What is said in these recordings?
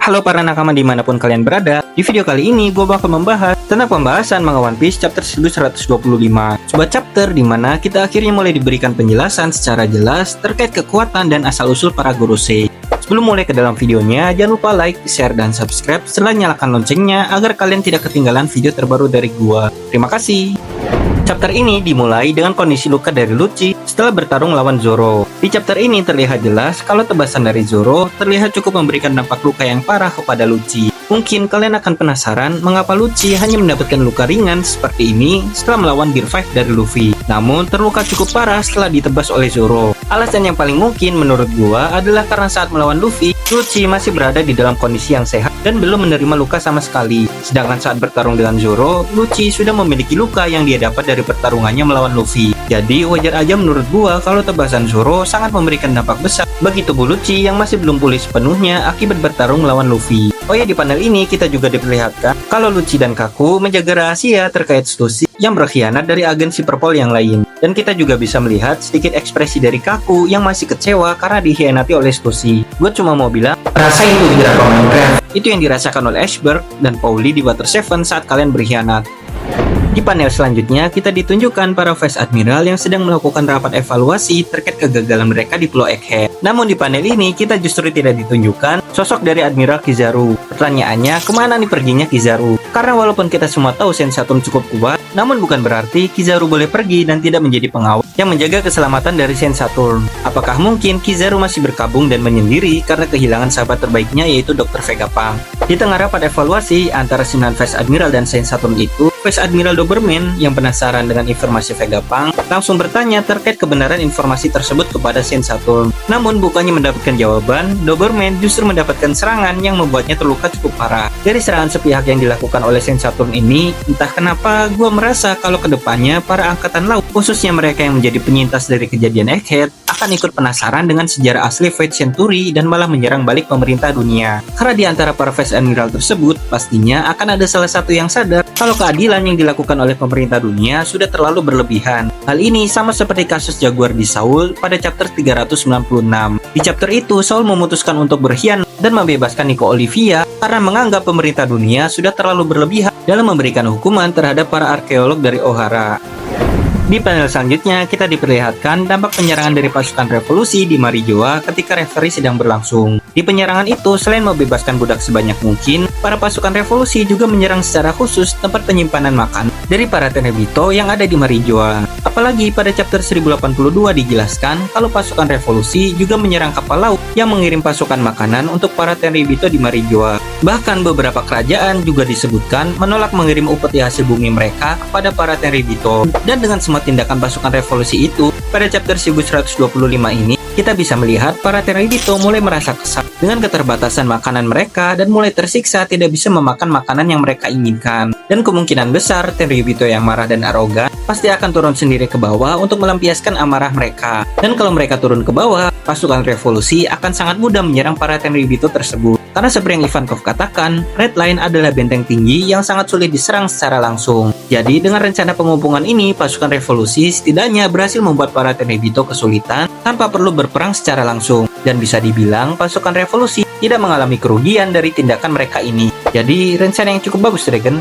Halo para nakama dimanapun kalian berada. Di video kali ini gue bakal membahas tentang pembahasan manga One Piece chapter 1125. Sebuah chapter di mana kita akhirnya mulai diberikan penjelasan secara jelas terkait kekuatan dan asal-usul para Gorosei. Sebelum mulai ke dalam videonya, jangan lupa like, share, dan subscribe serta nyalakan loncengnya agar kalian tidak ketinggalan video terbaru dari gua. Terima kasih. Chapter ini dimulai dengan kondisi luka dari Lucci setelah bertarung lawan Zoro. Di chapter ini terlihat jelas kalau tebasan dari Zoro terlihat cukup memberikan dampak luka yang parah kepada Lucci. Mungkin kalian akan penasaran mengapa Lucci hanya mendapatkan luka ringan seperti ini setelah melawan Gear 5 dari Luffy, namun terluka cukup parah setelah ditebas oleh Zoro. Alasan yang paling mungkin menurut gua adalah karena saat melawan Luffy, Lucci masih berada di dalam kondisi yang sehat dan belum menerima luka sama sekali. Sedangkan saat bertarung dengan Zoro, Lucci sudah memiliki luka yang dia dapat dari pertarungannya melawan Luffy. Jadi wajar aja menurut gua kalau tebasan Zoro sangat memberikan dampak besar bagi tubuh Lucci yang masih belum pulih sepenuhnya akibat bertarung melawan Luffy. Oh ya, di panel ini kita juga diperlihatkan kalau Lucci dan Kaku menjaga rahasia terkait Stussy yang berkhianat dari agen Superpol yang lain. Dan kita juga bisa melihat sedikit ekspresi dari Kaku yang masih kecewa karena dikhianati oleh Stussy. Gue cuma mau bilang, rasain tuh di drama Minecraft. Itu yang dirasakan oleh Ashberg dan Paulie di Water 7 saat kalian berkhianat. Di panel selanjutnya, kita ditunjukkan para Vice Admiral yang sedang melakukan rapat evaluasi terkait kegagalan mereka di Pulau Egghead. Namun di panel ini, kita justru tidak ditunjukkan sosok dari Admiral Kizaru. Pertanyaannya, kemana nih perginya Kizaru? Karena walaupun kita semua tahu Sensatum cukup kuat, namun bukan berarti Kizaru boleh pergi dan tidak menjadi pengawal yang menjaga keselamatan dari Sensaturn. Apakah mungkin Kizaru masih berkabung dan menyendiri karena kehilangan sahabat terbaiknya yaitu Dr. Vegapunk? Di tengah rapat evaluasi antara 9 Vice Admiral dan Sensaturn itu, Vice Admiral Doberman yang penasaran dengan informasi Vegapunk langsung bertanya terkait kebenaran informasi tersebut kepada Sensaturn. Namun bukannya mendapatkan jawaban, Doberman justru mendapatkan serangan yang membuatnya terluka cukup parah. Dari serangan sepihak yang dilakukan oleh Sensaturn ini, entah kenapa gue merasa kalau kedepannya para angkatan laut, khususnya mereka yang menjadi penyintas dari kejadian Egghead, akan ikut penasaran dengan sejarah asli Fate Century dan malah menyerang balik pemerintah dunia. Karena di antara para Vice Admiral tersebut, pastinya akan ada salah satu yang sadar kalau keadilan yang dilakukan oleh pemerintah dunia sudah terlalu berlebihan. Hal ini sama seperti kasus Jaguar di Saul pada chapter 396. Di chapter itu, Saul memutuskan untuk berkhianat dan membebaskan Nico Olivia karena menganggap pemerintah dunia sudah terlalu berlebihan dalam memberikan hukuman terhadap para arkeolog dari Ohara. Di panel selanjutnya, kita diperlihatkan dampak penyerangan dari pasukan revolusi di Marijoa ketika referee sedang berlangsung. Di penyerangan itu, selain membebaskan budak sebanyak mungkin, para pasukan revolusi juga menyerang secara khusus tempat penyimpanan makan dari para Tenebito yang ada di Marijoa. Apalagi pada chapter 1082 dijelaskan kalau pasukan revolusi juga menyerang kapal laut yang mengirim pasukan makanan untuk para Tenebito di Marijoa. Bahkan beberapa kerajaan juga disebutkan menolak mengirim upeti hasil bumi mereka kepada para Tenebito. Dan dengan semua tindakan pasukan revolusi itu, pada chapter 1125 ini, kita bisa melihat para Tenebito mulai merasa kesal dengan keterbatasan makanan mereka dan mulai tersiksa tidak bisa memakan makanan yang mereka inginkan. Dan kemungkinan besar Tenebito yang marah dan arogan pasti akan turun sendiri ke bawah untuk melampiaskan amarah mereka. Dan kalau mereka turun ke bawah, pasukan revolusi akan sangat mudah menyerang para Tenebito tersebut. Karena seperti yang Ivankov katakan, Red Line adalah benteng tinggi yang sangat sulit diserang secara langsung. Jadi dengan rencana pengumpulan ini, pasukan revolusi setidaknya berhasil membuat para Tenebito kesulitan tanpa perlu berperang secara langsung. Dan bisa dibilang pasukan revolusi tidak mengalami kerugian dari tindakan mereka ini. Jadi rencana yang cukup bagus, Dragon.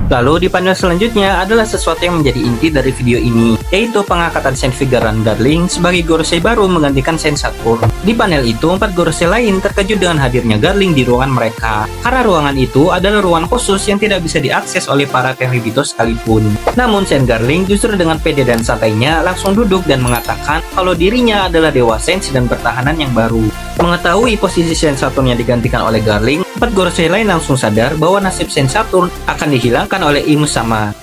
Lalu di panel selanjutnya adalah sesuatu yang menjadi inti dari video ini, yaitu pengangkatan Saint Vigaran Garling sebagai Gorosei baru menggantikan Sensaturn. Di panel itu, 4 Gorosei lain terkejut dengan hadirnya Garling di ruangan mereka, karena ruangan itu adalah ruangan khusus yang tidak bisa diakses oleh para Tenebito sekalipun. Namun Saint Garling justru dengan pede dan santainya langsung duduk dan mengatakan kalau dirinya adalah Dewa Sains dan pertahanan yang baru. Mengetahui posisi Sensaturn yang digantikan oleh Garling, 4 Gorosei lain langsung sadar bahwa nasib Sensaturn akan dihilangkan oleh Imusama.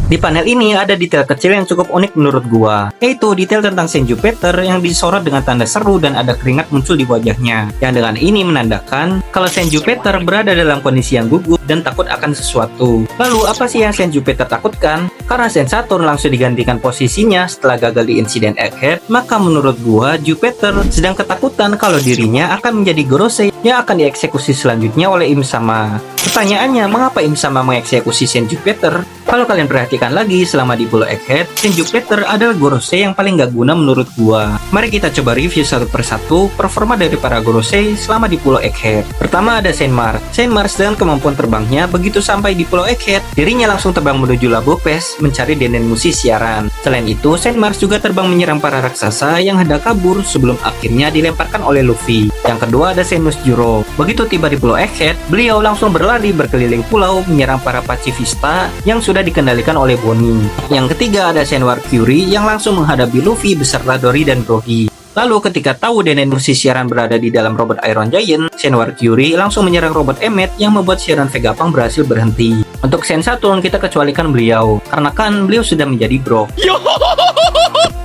Di panel ini ada detail kecil yang cukup unik menurut gua, yaitu detail tentang Senju Peter yang disorot dengan tanda seru dan ada keringat muncul di wajahnya. Yang dengan ini menandakan kalau Senju Peter berada dalam kondisi yang gugup dan takut akan sesuatu. Lalu apa sih yang Senju Peter takutkan? Karena Sensaturn langsung digantikan posisinya setelah gagal di insiden Egghead, maka menurut gua Jupiter sedang ketakutan kalau dirinya akan menjadi Gorosei yang akan dieksekusi selanjutnya oleh Im Sama. Pertanyaannya, mengapa Im Sama mengeksekusi Senju Peter? Kalau kalian perhatikan lagi, selama di Pulau Egghead, Saint Jupiter adalah Gorosei yang paling gak guna menurut gua. Mari kita coba review satu persatu performa dari para Gorosei selama di Pulau Egghead. Pertama ada Saint Mars. Saint Mars dengan kemampuan terbangnya, begitu sampai di Pulau Egghead, dirinya langsung terbang menuju Labopes mencari Denen Musi siaran. Selain itu, Saint Mars juga terbang menyerang para raksasa yang hendak kabur sebelum akhirnya dilemparkan oleh Luffy. Yang kedua ada Saint Juro. Begitu tiba di Pulau Egghead, beliau langsung berlari berkeliling pulau menyerang para pacifista yang sudah dikendalikan oleh Bonnie. Yang ketiga ada Saint Curie yang langsung menghadapi Luffy beserta Dory dan Brogy. Lalu ketika tahu Denen Musi siaran berada di dalam robot Iron Giant, Saint Curie langsung menyerang robot Emmet yang membuat siaran Vegapunk berhasil berhenti. Untuk Saint Saturn kita kecualikan beliau, karena kan beliau sudah menjadi Brock.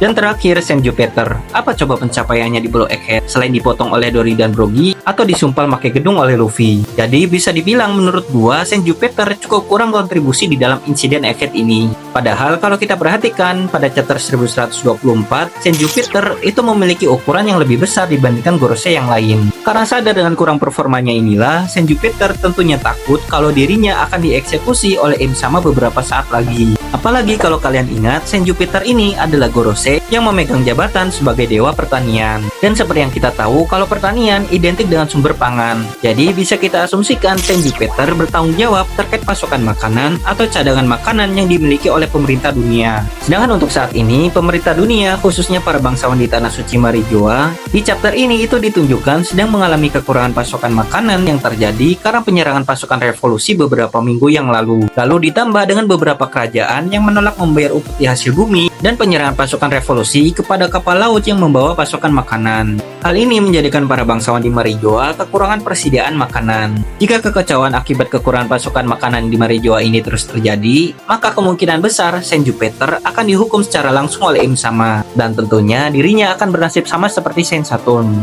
Dan terakhir Saint Jupiter. Apa coba pencapaiannya di Pulau Egghead selain dipotong oleh Dory dan Brogy atau disumpal pakai gedung oleh Luffy? Jadi bisa dibilang menurut gua Saint Jupiter cukup kurang kontribusi di dalam insiden Egghead ini. Padahal kalau kita perhatikan pada chapter 1124, Saint Jupiter itu memiliki ukuran yang lebih besar dibandingkan Gorosei yang lain. Karena sadar dengan kurang performanya inilah, Saint Jupiter tentunya takut kalau dirinya akan dieksekusi oleh Im Sama beberapa saat lagi. Apalagi kalau kalian ingat, Saint Jupiter ini adalah Gorosei yang memegang jabatan sebagai dewa pertanian. Dan seperti yang kita tahu, kalau pertanian identik dengan sumber pangan. Jadi bisa kita asumsikan Saint Jupiter bertanggung jawab terkait pasokan makanan atau cadangan makanan yang dimiliki oleh pemerintah dunia. Sedangkan untuk saat ini, pemerintah dunia, khususnya para bangsawan di Tanah Suci Marijoa, di chapter ini itu ditunjukkan sedang mengalami kekurangan pasokan makanan yang terjadi karena penyerangan pasukan revolusi beberapa minggu yang lalu. Lalu ditambah dengan beberapa kerajaan yang menolak membayar upeti hasil bumi dan penyerangan pasukan revolusi kepada kapal laut yang membawa pasokan makanan. Hal ini menjadikan para bangsawan di Marijoa kekurangan persediaan makanan. Jika kekacauan akibat kekurangan pasokan makanan di Marijoa ini terus terjadi, maka kemungkinan besar Saint Jupiter akan dihukum secara langsung oleh Im Sama, dan tentunya dirinya akan bernasib sama seperti Saint Saturn.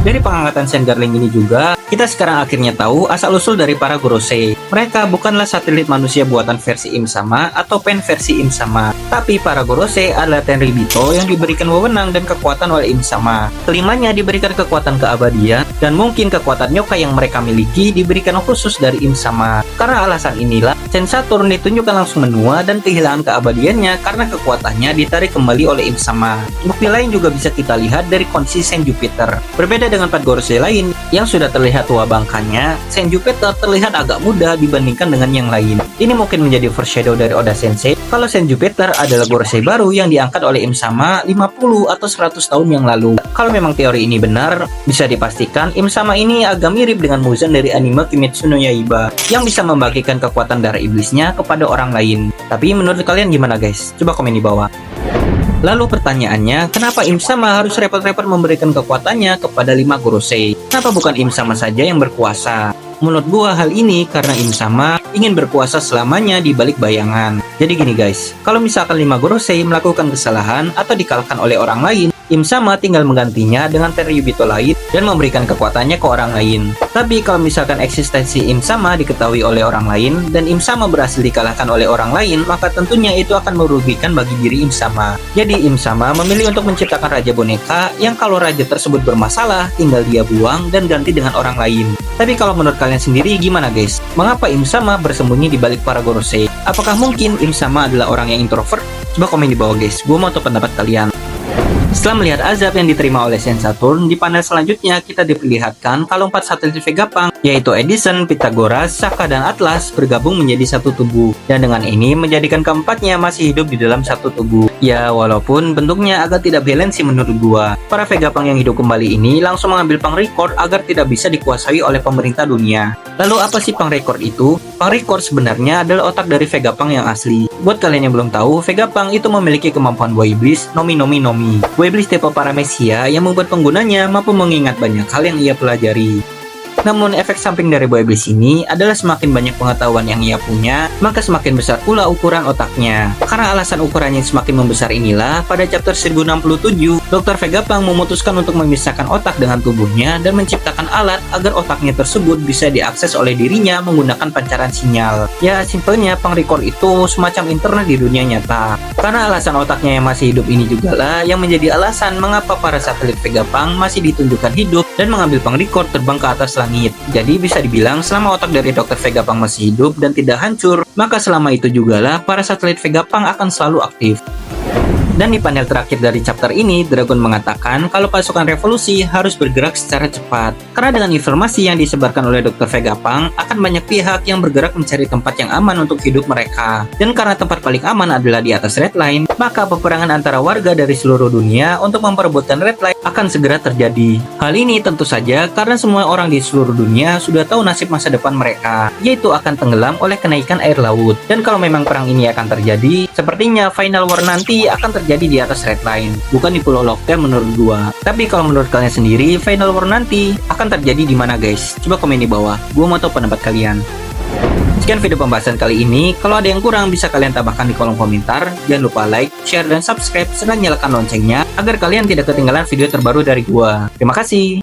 Dari pengangkatan Saint Garling ini juga, kita sekarang akhirnya tahu asal-usul dari para Gorosei. Mereka bukanlah satelit manusia buatan versi Im Sama atau pen versi Im Sama, tapi para Gorosei adalah Tenryubito yang diberikan wewenang dan kekuatan oleh Im Sama. Kelimanya diberikan kekuatan keabadian, dan mungkin kekuatan yokai yang mereka miliki diberikan khusus dari Im Sama. Karena alasan inilah, Saint Saturn ditunjukkan langsung menua dan kehilangan keabadiannya karena kekuatannya ditarik kembali oleh Im Sama. Bukti lain juga bisa kita lihat dari kondisi Saint Jupiter. Berbeda dengan 4 Gorosei lain yang sudah terlihat tua bangkanya, Saint Jupiter terlihat agak muda dibandingkan dengan yang lain. Ini mungkin menjadi foreshadow dari Oda Sensei kalau Saint Jupiter adalah Gorosei baru yang diangkat oleh Im Sama 50 atau 100 tahun yang lalu. Kalau memang teori ini benar, bisa dipastikan Im Sama ini agak mirip dengan Muzan dari anime Kimetsu no Yaiba yang bisa membagikan kekuatan darah iblisnya kepada orang lain. Tapi menurut kalian gimana guys? Coba komen di bawah. Lalu pertanyaannya, kenapa Im Sama harus repot-repot memberikan kekuatannya kepada 5 Gorosei? Kenapa bukan Im Sama saja yang berkuasa? Menurut gua hal ini karena Im Sama ingin berkuasa selamanya di balik bayangan. Jadi gini guys, kalau misalkan 5 Gorosei melakukan kesalahan atau dikalahkan oleh orang lain, Im Sama tinggal menggantinya dengan Tenryubito lain dan memberikan kekuatannya ke orang lain. Tapi kalau misalkan eksistensi Im Sama diketahui oleh orang lain dan Im Sama berhasil dikalahkan oleh orang lain, maka tentunya itu akan merugikan bagi diri Im Sama. Jadi Im Sama memilih untuk menciptakan raja boneka yang kalau raja tersebut bermasalah, tinggal dia buang dan ganti dengan orang lain. Tapi kalau menurut kalian sendiri gimana guys? Mengapa Im Sama bersembunyi di balik para Gorosei? Apakah mungkin Im Sama adalah orang yang introvert? Coba komen di bawah guys, gue mau tahu pendapat kalian. Setelah melihat azab yang diterima oleh Saint Saturn, di panel selanjutnya kita diperlihatkan kalau 4 satelit Vegapunk, yaitu Edison, Pythagoras, Sokka, dan Atlas bergabung menjadi satu tubuh. Dan dengan ini menjadikan keempatnya masih hidup di dalam satu tubuh. Ya, walaupun bentuknya agak tidak balansi menurut gua. Para Vegapunk yang hidup kembali ini langsung mengambil Punk Record agar tidak bisa dikuasai oleh pemerintah dunia. Lalu apa sih Punk Record itu? Punk Record sebenarnya adalah otak dari Vegapunk yang asli. Buat kalian yang belum tahu, Vegapunk itu memiliki kemampuan Buah Iblis, Nomi Nomi Nomi. Buah Iblis tipe paramesia yang membuat penggunanya mampu mengingat banyak hal yang ia pelajari. Namun efek samping dari Buah Iblis ini adalah semakin banyak pengetahuan yang ia punya, maka semakin besar pula ukuran otaknya. Karena alasan ukurannya semakin membesar inilah, pada chapter 1067, Dr. Vegapunk memutuskan untuk memisahkan otak dengan tubuhnya dan menciptakan alat agar otaknya tersebut bisa diakses oleh dirinya menggunakan pancaran sinyal. Ya, simpelnya Punk Record itu semacam internet di dunia nyata. Karena alasan otaknya yang masih hidup ini juga lah yang menjadi alasan mengapa para satelit Vegapunk masih ditunjukkan hidup dan mengambil pang-record terbang ke atas langit. Jadi bisa dibilang selama otak dari Dr. Vegapunk masih hidup dan tidak hancur, maka selama itu juga lah para satelit Vegapunk akan selalu aktif. Dan di panel terakhir dari chapter ini, Dragon mengatakan kalau pasukan revolusi harus bergerak secara cepat. Karena dengan informasi yang disebarkan oleh Dr. Vegapunk, akan banyak pihak yang bergerak mencari tempat yang aman untuk hidup mereka. Dan karena tempat paling aman adalah di atas Red Line, maka peperangan antara warga dari seluruh dunia untuk memperebutkan Red Line akan segera terjadi. Hal ini tentu saja karena semua orang di seluruh dunia sudah tahu nasib masa depan mereka, yaitu akan tenggelam oleh kenaikan air laut. Dan kalau memang perang ini akan terjadi, sepertinya Final War nanti akan terjadi di atas Red Line, bukan di Pulau Locktail menurut gua. Tapi kalau menurut kalian sendiri, Final War nanti akan terjadi di mana guys? Coba komen di bawah, gua mau tahu pendapat kalian. Sekian video pembahasan kali ini, kalau ada yang kurang bisa kalian tambahkan di kolom komentar. Jangan lupa like, share, dan subscribe, serta nyalakan loncengnya agar kalian tidak ketinggalan video terbaru dari gua. Terima kasih.